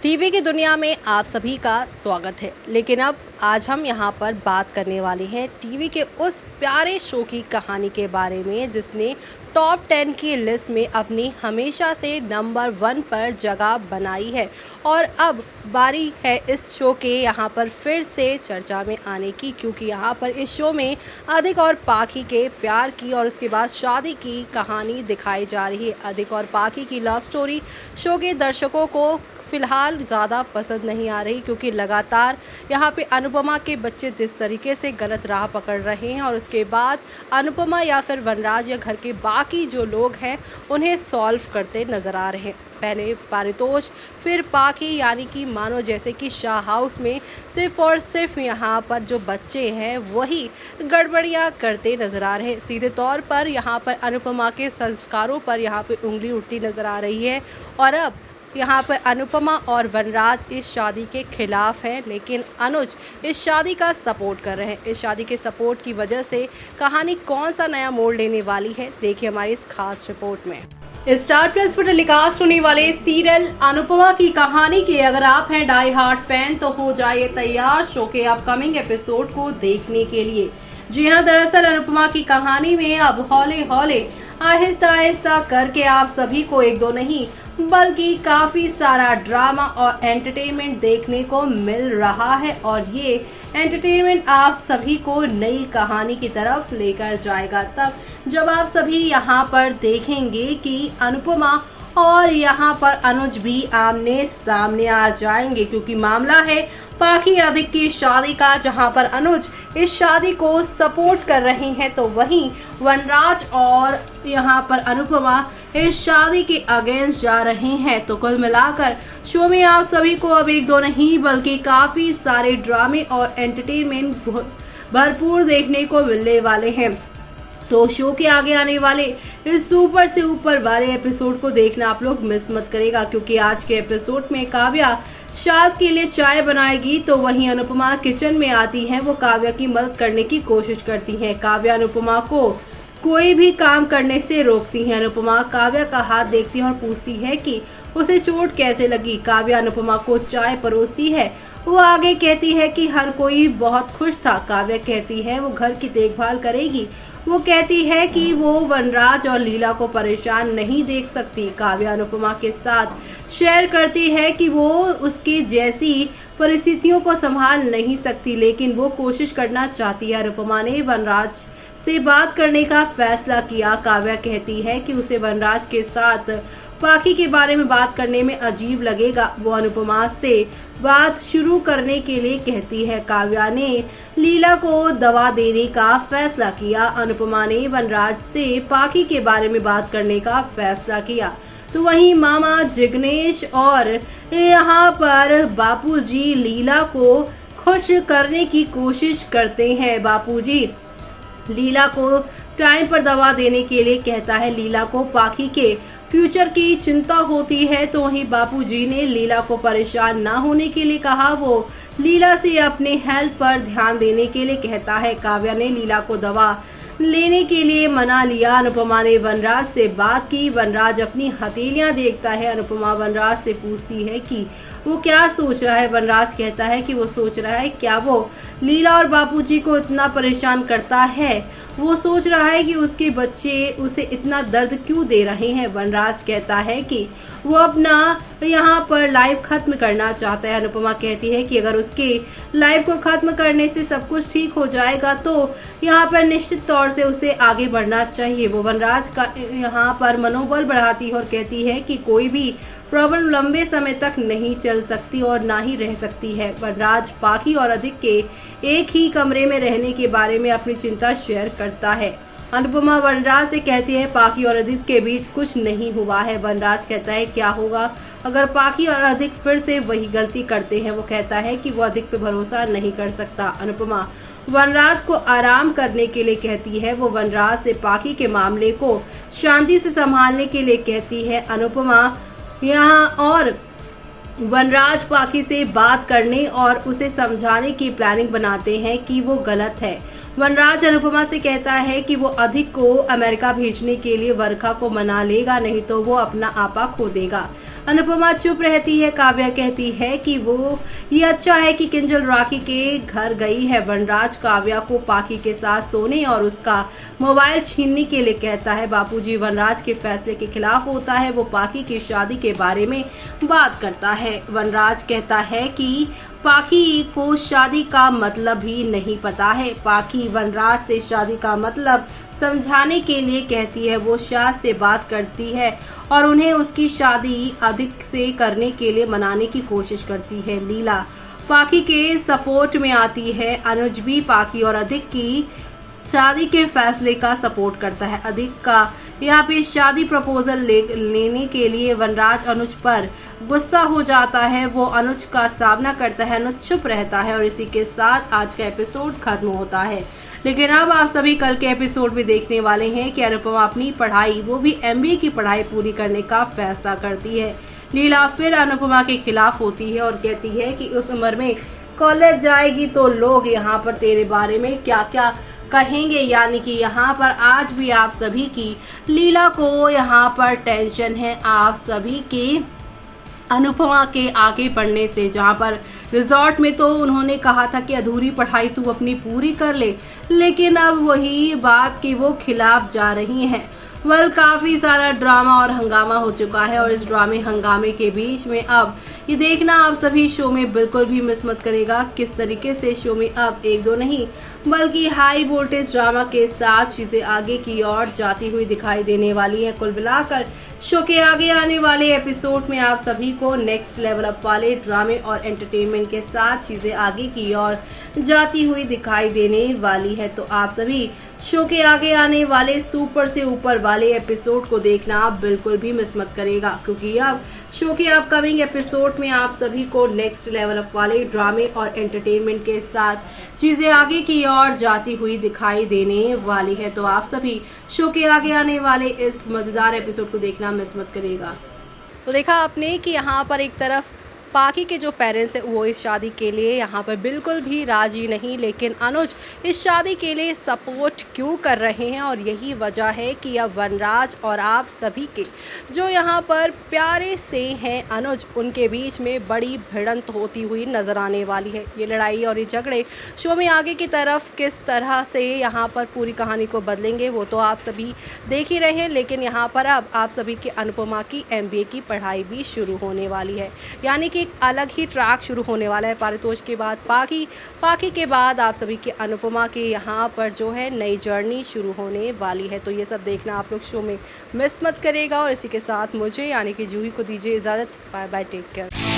TV की दुनिया में आप सभी का स्वागत है। लेकिन अब आज हम यहाँ पर बात करने वाले हैं टीवी के उस प्यारे शो की कहानी के बारे में जिसने टॉप 10 की लिस्ट में अपनी हमेशा से नंबर 1 पर जगह बनाई है। और अब बारी है इस शो के यहाँ पर फिर से चर्चा में आने की, क्योंकि यहाँ पर इस शो में अधिक और पाखी के प्यार की और उसके बाद शादी की कहानी दिखाई जा रही है। अधिक और पाखी की लव स्टोरी शो के दर्शकों को फिलहाल ज़्यादा पसंद नहीं आ रही, क्योंकि लगातार यहाँ पे अनुपमा के बच्चे जिस तरीके से गलत राह पकड़ रहे हैं और उसके बाद अनुपमा या फिर वनराज या घर के बाकी जो लोग हैं उन्हें सॉल्व करते नज़र आ रहे हैं। पहले पारितोष फिर पाखी, यानी कि मानो जैसे कि शाह हाउस में सिर्फ और सिर्फ यहाँ पर जो बच्चे हैं वही गड़बड़ियाँ करते नज़र आ रहे हैं। सीधे तौर पर यहाँ पर अनुपमा के संस्कारों पर यहाँ पर उंगली उठती नज़र आ रही है। और अब यहाँ पर अनुपमा और वनराज इस शादी के खिलाफ हैं, लेकिन अनुज इस शादी का सपोर्ट कर रहे हैं। इस शादी के सपोर्ट की वजह से कहानी कौन सा नया मोड़ लेने वाली है, देखिए हमारी इस खास रिपोर्ट में। स्टार प्लस पर टेलीकास्ट होने वाले सीरियल अनुपमा की कहानी के अगर आप हैं डाई हार्ट फैन तो हो जाइए तैयार शो के अपकमिंग एपिसोड को देखने के लिए। जी हाँ, दरअसल अनुपमा की कहानी में अब हौले हौले आहिस्ता आहिस्ता करके आप सभी को एक दो नहीं बल्कि काफी सारा ड्रामा और एंटरटेनमेंट देखने को मिल रहा है। और ये एंटरटेनमेंट आप सभी को नई कहानी की तरफ लेकर जाएगा तब जब आप सभी यहाँ पर देखेंगे कि अनुपमा और यहाँ पर अनुज भी आमने सामने आ जाएंगे, क्योंकि मामला है पाखी अधिक की शादी का, जहाँ पर अनुज इस शादी को सपोर्ट कर रहे हैं तो वहीं वनराज और यहाँ पर अनुपमा इस शादी के अगेंस्ट जा रहे हैं। तो कुल मिलाकर शो में आप सभी को अब एक दो नहीं बल्कि काफी सारे ड्रामे और एंटरटेनमेंट भरपूर देखने को मिलने वाले हैं। तो शो के आगे आने वाले इस सुपर से ऊपर वाले एपिसोड को देखना आप लोग मिस मत करेगा, क्योंकि आज के एपिसोड में काव्या शाज के लिए चाय बनाएगी तो वहीं अनुपमा किचन में आती हैं। वो काव्या की मदद करने की कोशिश करती हैं। काव्या अनुपमा को कोई भी काम करने से रोकती है। अनुपमा काव्या का हाथ देखती है और पूछती है कि उसे चोट कैसे लगी। काव्या अनुपमा को चाय परोसती है। वो आगे कहती है कि हर कोई बहुत खुश था। काव्या कहती है वो घर की देखभाल करेगी। वो कहती है कि वो वनराज और लीला को परेशान नहीं देख सकती। काव्या अनुपमा के साथ शेयर करती है कि वो उसके जैसी परिस्थितियों को संभाल नहीं सकती, लेकिन वो कोशिश करना चाहती है। अनुपमा ने वनराज से बात करने का फैसला किया। काव्या कहती है कि उसे वनराज के साथ पाखी के बारे में बात करने में अजीब लगेगा। वो अनुपमा से बात शुरू करने के लिए कहती है। काव्या ने लीला को दवा देने का फैसला किया। अनुपमा ने वनराज से पाखी के बारे में बात करने का फैसला किया। तो वहीं मामा जिग्नेश और यहाँ पर बापूजी लीला को खुश करने की कोशिश करते हैं। बापूजी लीला को टाइम पर दवा देने के लिए कहता है। लीला को पाखी के फ्यूचर की चिंता होती है, तो वहीं बापूजी ने लीला को परेशान ना होने के लिए कहा। वो लीला से अपने हेल्थ पर ध्यान देने के लिए कहता है। काव्या ने लीला को दवा लेने के लिए मना लिया। अनुपमा ने वनराज से बात की। वनराज अपनी हथेलियां देखता है। अनुपमा वनराज से पूछती है कि वो क्या सोच रहा है। वनराज कहता है कि वो सोच रहा है क्या वो लीला और बापूजी को इतना परेशान करता है। वो सोच रहा है कि उसके बच्चे उसे इतना दर्द क्यों दे रहे हैं। वनराज कहता है कि वो अपना यहाँ पर लाइफ खत्म करना चाहता है। अनुपमा कहती है कि अगर उसके लाइफ को खत्म करने से सब कुछ ठीक हो जाएगा तो यहाँ पर निश्चित तौर से उसे आगे बढ़ना चाहिए। वो वनराज का यहाँ पर मनोबल बढ़ाती है और कहती है कि कोई भी प्रॉब्लम लंबे समय तक नहीं चल सकती और ना ही रह सकती है। वनराज पाखी और अधिक के एक ही कमरे में रहने के बारे में अपनी चिंता शेयर करता है। अनुपमा वनराज से कहती है पाखी और अधिक के बीच कुछ नहीं हुआ है। वनराज कहता है क्या होगा अगर पाखी और अधिक फिर से वही गलती करते हैं। वो कहता है कि वो अधिक पे भरोसा नहीं कर सकता। अनुपमा वनराज को आराम करने के लिए कहती है। वो वनराज से पाखी के मामले को शांति से संभालने के लिए कहती है। अनुपमा यहाँ और वनराज पाखी से बात करने और उसे समझाने की प्लानिंग बनाते हैं कि वो गलत है। वनराज अनुपमा से कहता है कि वो अधिक को अमेरिका भेजने के लिए वर्षा को मना लेगा, नहीं तो वो अपना आपा खो देगा। अनुपमा चुप रहती है। काव्या कहती है कि वो ये अच्छा है कि किंजल राखी के घर गई है। वनराज काव्या को पाखी के साथ सोने और उसका मोबाइल छीनने के लिए कहता है। बापूजी वनराज के फैसले के खिलाफ होता है। वो पाखी की शादी के बारे में बात करता है। वनराज कहता है कि पाखी को शादी का मतलब ही नहीं पता है। पाखी वनराज से शादी का मतलब समझाने के लिए कहती है। वो शाद से बात करती है और उन्हें उसकी शादी अधिक से करने के लिए मनाने की कोशिश करती है। लीला पाखी के सपोर्ट में आती है। अनुज भी पाखी और अधिक की शादी के फैसले का सपोर्ट करता है। अधिक का यहाँ पे शादी प्रपोजल लेने के लिए वनराज अनुज पर गुस्सा हो जाता है। वो अनुज का सामना करता है। अनुज चुप रहता है और इसी के साथ आज का एपिसोड खत्म होता है। लेकिन अब आप सभी कल के एपिसोड में देखने वाले हैं कि अनुपमा अपनी पढ़ाई, वो भी MBA की पढ़ाई पूरी करने का फैसला करती है। लीला फिर अनुपमा के खिलाफ होती है और कहती है कि उस उम्र में कॉलेज जाएगी तो लोग यहाँ पर तेरे बारे में क्या क्या कहेंगे। यानी कि यहाँ पर आज भी आप सभी की लीला को यहाँ पर टेंशन है आप सभी के अनुपमा के आगे बढ़ने से। जहाँ पर रिजॉर्ट में तो उन्होंने कहा था कि अधूरी पढ़ाई तू अपनी पूरी कर ले, लेकिन अब वही बात कि वो खिलाफ जा रही हैं। काफी सारा ड्रामा और हंगामा हो चुका है और इस ड्रामे हंगामे के बीच में अब ये देखना आप सभी शो में बिल्कुल भी मिस मत करेगा किस तरीके से शो में अब एक दो नहीं बल्कि हाई वोल्टेज ड्रामा के साथ चीजें आगे की ओर जाती हुई दिखाई देने वाली है। कुल मिलाकर शो के आगे आने वाले एपिसोड में आप सभी को नेक्स्ट लेवल अप वाले ड्रामे और एंटरटेनमेंट के साथ चीजें आगे की ओर जाती हुई दिखाई देने वाली है। तो आप सभी शो के आगे आने वाले सुपर से ऊपर वाले एपिसोड को देखना आप बिल्कुल भी मिस मत करेगा, क्योंकि अब शो के अपकमिंग एपिसोड में आप सभी को नेक्स्ट लेवल अप वाले ड्रामे और एंटरटेनमेंट के साथ चीजें आगे की ओर जाती हुई दिखाई देने वाली है। तो आप सभी शो के आगे आने वाले इस मजेदार एपिसोड को देखना मिस मत करेगा। तो देखा आपने कि यहाँ पर एक तरफ पाखी के जो पेरेंट्स हैं वो इस शादी के लिए यहाँ पर बिल्कुल भी राजी नहीं, लेकिन अनुज इस शादी के लिए सपोर्ट क्यों कर रहे हैं और यही वजह है कि अब वनराज और आप सभी के जो यहाँ पर प्यारे से हैं अनुज, उनके बीच में बड़ी भिड़ंत होती हुई नज़र आने वाली है। ये लड़ाई और ये झगड़े शो में आगे की तरफ किस तरह से यहाँ पर पूरी कहानी को बदलेंगे वो तो आप सभी देख ही रहे हैं। लेकिन यहाँ पर अब आप सभी के अनुपमा की MBA की पढ़ाई भी शुरू होने वाली है, यानी कि एक अलग ही ट्रैक शुरू होने वाला है। पारितोष के बाद पाखी के बाद आप सभी के अनुपमा के यहाँ पर जो है नई जर्नी शुरू होने वाली है। तो ये सब देखना आप लोग शो में मिस मत करेगा। और इसी के साथ मुझे यानी कि जूही को दीजिए इजाज़त। Bye bye, take care.